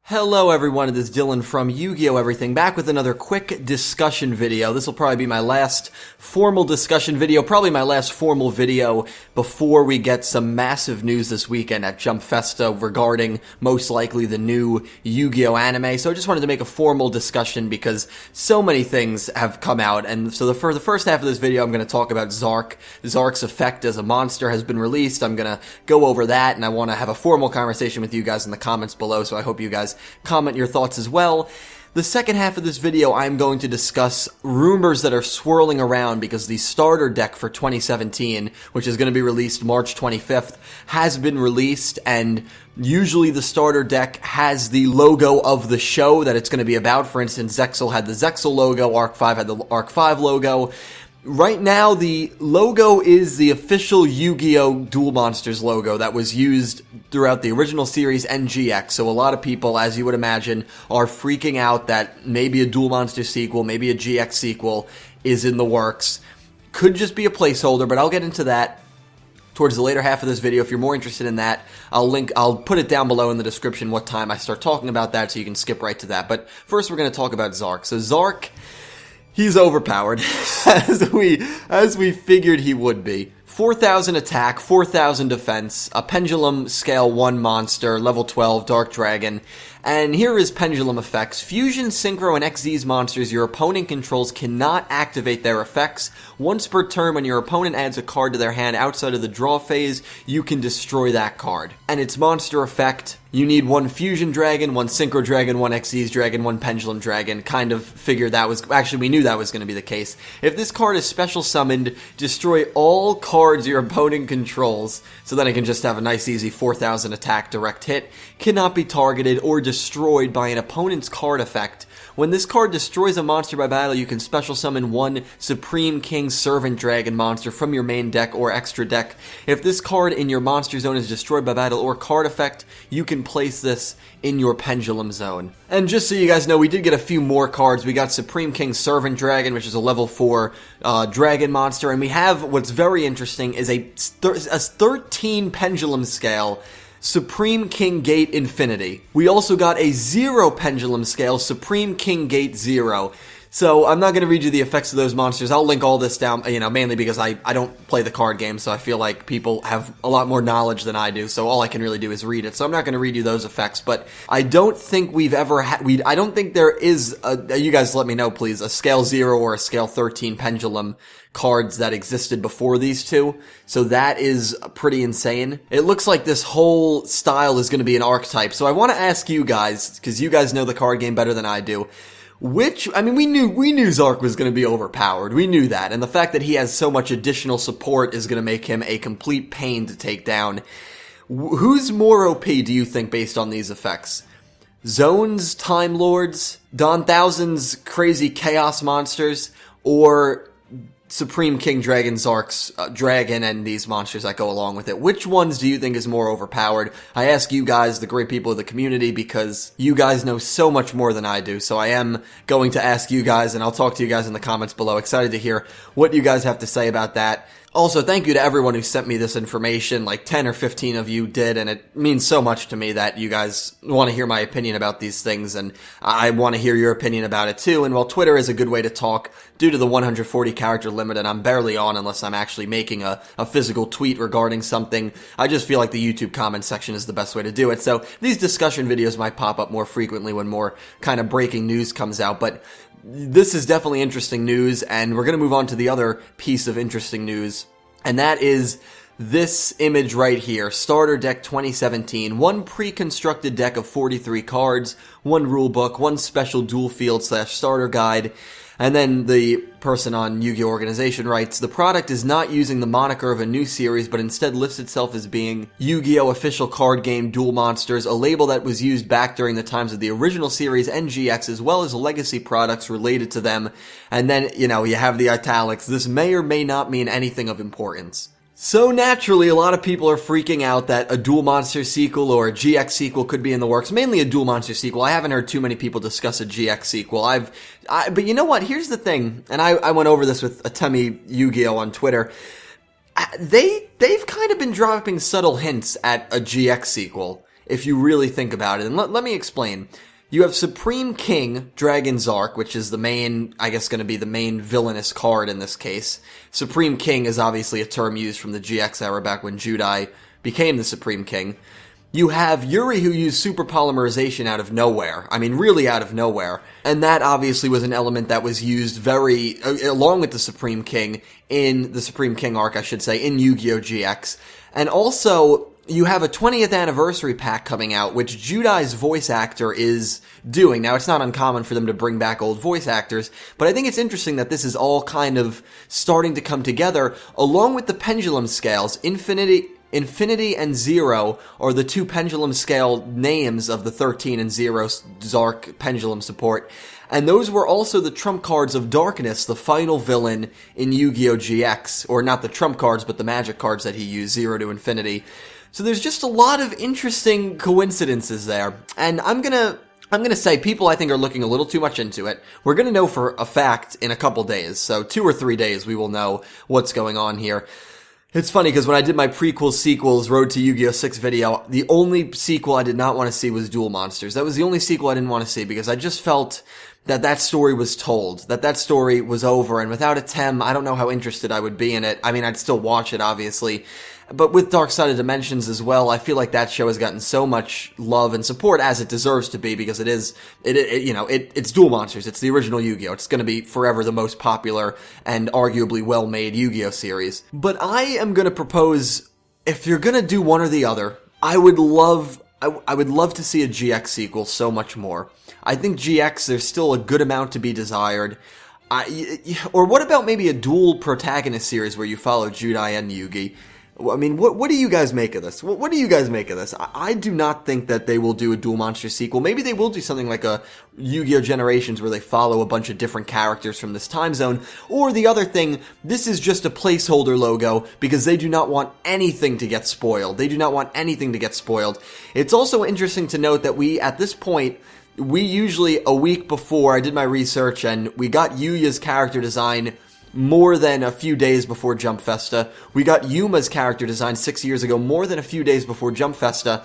Hello everyone, it is Dylan from Yu-Gi-Oh! Everything, back with another quick discussion video. This will probably be my last formal discussion video, probably my last formal video before we get some massive news this weekend at Jump Festa regarding, most likely, the new Yu-Gi-Oh! Anime. So I just wanted to make a formal discussion because so many things have come out, and so for the first half of this video I'm going to talk about Zarc. Zarc's effect as a monster has been released. I'm going to go over that, and I want to have a formal conversation with you guys in the comments below, so I hope you guys comment your thoughts as well. The second half of this video, I'm going to discuss rumors that are swirling around because the starter deck for 2017, which is going to be released March 25th, has been released, and usually the starter deck has the logo of the show that it's going to be about. For instance, Zexal had the Zexal logo, Arc 5 had the Arc 5 logo. Right now, the logo is the official Yu-Gi-Oh! Duel Monsters logo that was used throughout the original series and GX. So a lot of people, as you would imagine, are freaking out that maybe a Duel Monsters sequel, maybe a GX sequel is in the works. Could just be a placeholder, but I'll get into that towards the later half of this video. If you're more interested in that, I'll put it down below in the description what time I start talking about that, so you can skip right to that. But first, we're going to talk about Zarc. So Zarc, he's overpowered, as we figured he would be. 4,000 attack, 4,000 defense, a Pendulum Scale 1 monster, level 12, Dark Dragon. And here is Pendulum effects. Fusion, Synchro, and XZ's monsters your opponent controls cannot activate their effects. Once per turn, when your opponent adds a card to their hand outside of the draw phase, you can destroy that card. And its monster effect, you need one Fusion Dragon, one Synchro Dragon, one XZ's Dragon, one Pendulum Dragon. Kind of figured that was, actually we knew that was going to be the case. If this card is special summoned, destroy all cards your opponent controls, so then it can just have a nice easy 4,000 attack direct hit. Cannot be targeted or destroyed by an opponent's card effect. When this card destroys a monster by battle, you can special summon one Supreme King Servant Dragon monster from your main deck or extra deck. If this card in your monster zone is destroyed by battle or card effect, you can place this in your Pendulum zone. And just so you guys know, we did get a few more cards. We got Supreme King Servant Dragon, which is a level 4 dragon monster, and we have, what's very interesting, is a 13 Pendulum Scale Supreme King Gate Infinity. We also got a 0 Pendulum Scale Supreme King Gate 0. So I'm not going to read you the effects of those monsters. I'll link all this down, mainly because I don't play the card game, so I feel like people have a lot more knowledge than I do, so all I can really do is read it. So I'm not going to read you those effects, but I don't think we've ever had, I don't think there is, you guys let me know please, a Scale 0 or a Scale 13 Pendulum cards that existed before these two, so that is pretty insane. It looks like this whole style is going to be an archetype, so I want to ask you guys, because you guys know the card game better than I do, we knew Zarc was going to be overpowered. We knew that. And the fact that he has so much additional support is going to make him a complete pain to take down. Who's more OP, do you think, based on these effects? Zone's Time Lords, Don Thousand's crazy chaos monsters, or Supreme King Dragon Zarc's dragon and these monsters that go along with it? Which ones do you think is more overpowered? I ask you guys, the great people of the community, because you guys know so much more than I do, so I am going to ask you guys, and I'll talk to you guys in the comments below. Excited to hear what you guys have to say about that. Also, thank you to everyone who sent me this information. Like 10 or 15 of you did, and it means so much to me that you guys want to hear my opinion about these things, and I want to hear your opinion about it too. And while Twitter is a good way to talk, due to the 140 character limit, and I'm barely on unless I'm actually making a physical tweet regarding something, I just feel like the YouTube comment section is the best way to do it. So these discussion videos might pop up more frequently when more kind of breaking news comes out, but this is definitely interesting news, and we're going to move on to the other piece of interesting news, and that is this image right here, Starter Deck 2017, one pre-constructed deck of 43 cards, one rulebook, one special dual field / starter guide, and then the person on Yu-Gi-Oh! Organization writes, the product is not using the moniker of a new series, but instead lists itself as being Yu-Gi-Oh! Official Card Game Duel Monsters, a label that was used back during the times of the original series and GX, as well as legacy products related to them. And then, you have the italics. This may or may not mean anything of importance. So naturally, a lot of people are freaking out that a Duel Monsters sequel or a GX sequel could be in the works. Mainly a Duel Monsters sequel. I haven't heard too many people discuss a GX sequel. But you know what? Here's the thing, and I went over this with Atemi Yu-Gi-Oh! On Twitter. They've kind of been dropping subtle hints at a GX sequel. if you really think about it. And let me explain. You have Supreme King, Dragon Zarc, which is the main, I guess going to be the main villainous card in this case. Supreme King is obviously a term used from the GX era back when Judai became the Supreme King. You have Yuri, who used super polymerization out of nowhere. I mean, really out of nowhere. And that obviously was an element that was used along with the Supreme King, in the Supreme King arc, I should say, in Yu-Gi-Oh! GX. And also, you have a 20th anniversary pack coming out, which Judai's voice actor is doing. Now, it's not uncommon for them to bring back old voice actors, but I think it's interesting that this is all kind of starting to come together, along with the pendulum scales. Infinity and Zero are the two pendulum scale names of the 13 and 0 Zarc pendulum support. And those were also the trump cards of Darkness, the final villain in Yu-Gi-Oh! GX. Or not the trump cards, but the magic cards that he used, 0 to Infinity. So there's just a lot of interesting coincidences there. And I'm gonna say people I think are looking a little too much into it. We're gonna know for a fact in a couple days. So 2 or 3 days we will know what's going on here. It's funny because when I did my prequel-sequels Road to Yu-Gi-Oh! 6 video, the only sequel I did not want to see was Duel Monsters. That was the only sequel I didn't want to see because I just felt that story was told, that story was over, and without a Tem, I don't know how interested I would be in it. I mean, I'd still watch it, obviously. But with Dark Side of Dimensions as well, I feel like that show has gotten so much love and support as it deserves to be because it's Duel Monsters. It's the original Yu-Gi-Oh! It's going to be forever the most popular and arguably well-made Yu-Gi-Oh! Series. But I am going to propose, if you're going to do one or the other, I would love to see a GX sequel so much more. I think GX, there's still a good amount to be desired. Or what about maybe a dual protagonist series where you follow Judai and Yugi? I mean, what do you guys make of this? What do you guys make of this? I do not think that they will do a Duel Monsters sequel. Maybe they will do something like a Yu-Gi-Oh! Generations where they follow a bunch of different characters from this time zone. Or the other thing, this is just a placeholder logo because they do not want anything to get spoiled. They do not want anything to get spoiled. It's also interesting to note that at this point, we usually, a week before, I did my research and we got Yuya's character design more than a few days before Jump Festa. We got Yuma's character design 6 years ago, more than a few days before Jump Festa.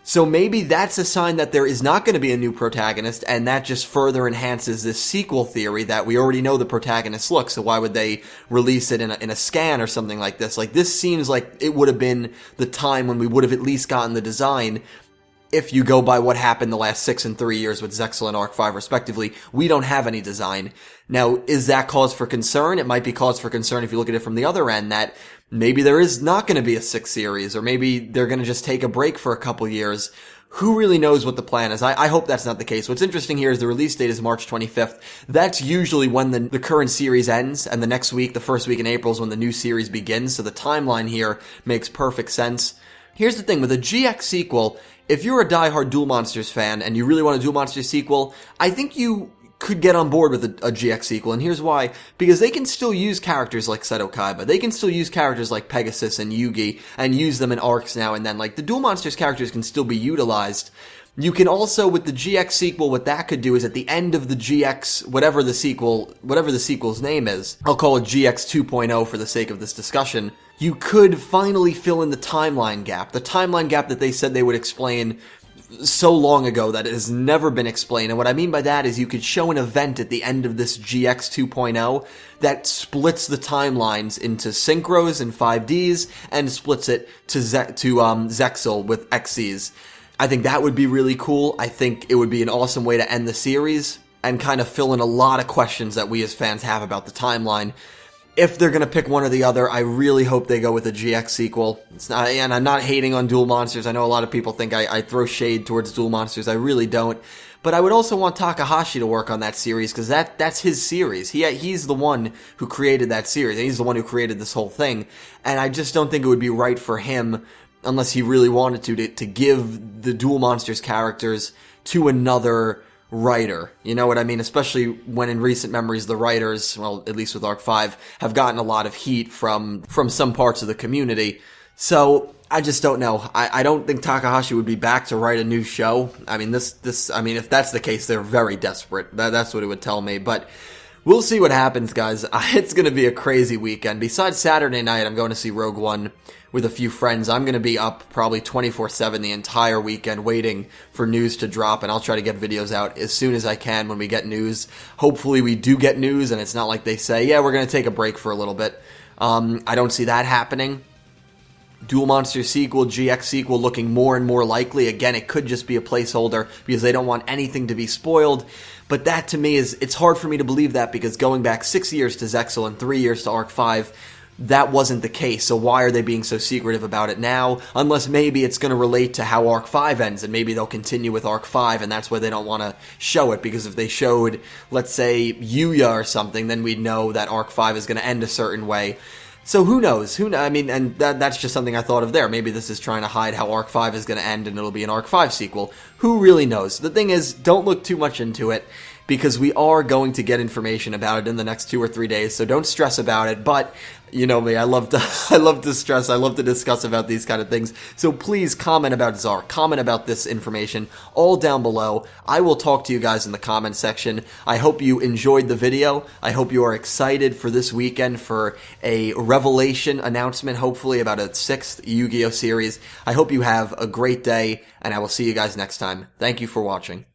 So maybe that's a sign that there is not going to be a new protagonist, and that just further enhances this sequel theory that we already know the protagonist looks, so why would they release it in a scan or something like this? Like, this seems like it would have been the time when we would have at least gotten the design. If you go by what happened the last 6 and 3 years with Zexal and Arc 5 respectively, we don't have any design. Now, is that cause for concern? It might be cause for concern if you look at it from the other end, that maybe there is not going to be a 6 series, or maybe they're going to just take a break for a couple years. Who really knows what the plan is? I hope that's not the case. What's interesting here is the release date is March 25th. That's usually when the current series ends, and the next week, the first week in April, is when the new series begins, so the timeline here makes perfect sense. Here's the thing, with a GX sequel, if you're a diehard Duel Monsters fan and you really want a Duel Monsters sequel, I think you could get on board with a GX sequel, and here's why. Because they can still use characters like Seto Kaiba. They can still use characters like Pegasus and Yugi and use them in arcs now and then. Like, the Duel Monsters characters can still be utilized. You can also, with the GX sequel, what that could do is at the end of the GX, whatever the sequel's name is, I'll call it GX 2.0 for the sake of this discussion, you could finally fill in the timeline gap that they said they would explain so long ago that it has never been explained. And what I mean by that is you could show an event at the end of this GX 2.0 that splits the timelines into synchros and 5Ds and splits it to Zexal with XCs. I think that would be really cool. I think it would be an awesome way to end the series and kind of fill in a lot of questions that we as fans have about the timeline. If they're going to pick one or the other, I really hope they go with a GX sequel. And I'm not hating on Duel Monsters. I know a lot of people think I throw shade towards Duel Monsters. I really don't. But I would also want Takahashi to work on that series because that's his series. He's the one who created that series. He's the one who created this whole thing. And I just don't think it would be right for him, unless he really wanted to give the Duel Monsters characters to another writer. You know what I mean? Especially when in recent memories the writers, well, at least with Arc 5, have gotten a lot of heat from some parts of the community. So I just don't know. I don't think Takahashi would be back to write a new show. I mean, if that's the case, they're very desperate. That's what it would tell me. But we'll see what happens, guys. It's going to be a crazy weekend. Besides Saturday night, I'm going to see Rogue One with a few friends. I'm going to be up probably 24/7 the entire weekend waiting for news to drop, and I'll try to get videos out as soon as I can when we get news. Hopefully we do get news, and it's not like they say, yeah, we're going to take a break for a little bit. I don't see that happening. Duel Monsters sequel, GX sequel looking more and more likely. Again, it could just be a placeholder because they don't want anything to be spoiled. But that to me it's hard for me to believe that, because going back 6 years to Zexal and 3 years to Arc 5, that wasn't the case. So why are they being so secretive about it now? Unless maybe it's going to relate to how Arc 5 ends, and maybe they'll continue with Arc 5, and that's why they don't want to show it. Because if they showed, let's say, Yugioh or something, then we'd know that Arc 5 is going to end a certain way. So who knows? I mean, and that's just something I thought of there. Maybe this is trying to hide how Arc 5 is going to end and it'll be an Arc 5 sequel. Who really knows? The thing is, don't look too much into it, because we are going to get information about it in the next 2 or 3 days, so don't stress about it. But you know me, I love to stress, I love to discuss about these kind of things. So please comment about Zarc, comment about this information all down below. I will talk to you guys in the comment section. I hope you enjoyed the video. I hope you are excited for this weekend for a revelation announcement, hopefully about a 6th Yu-Gi-Oh series. I hope you have a great day, and I will see you guys next time. Thank you for watching.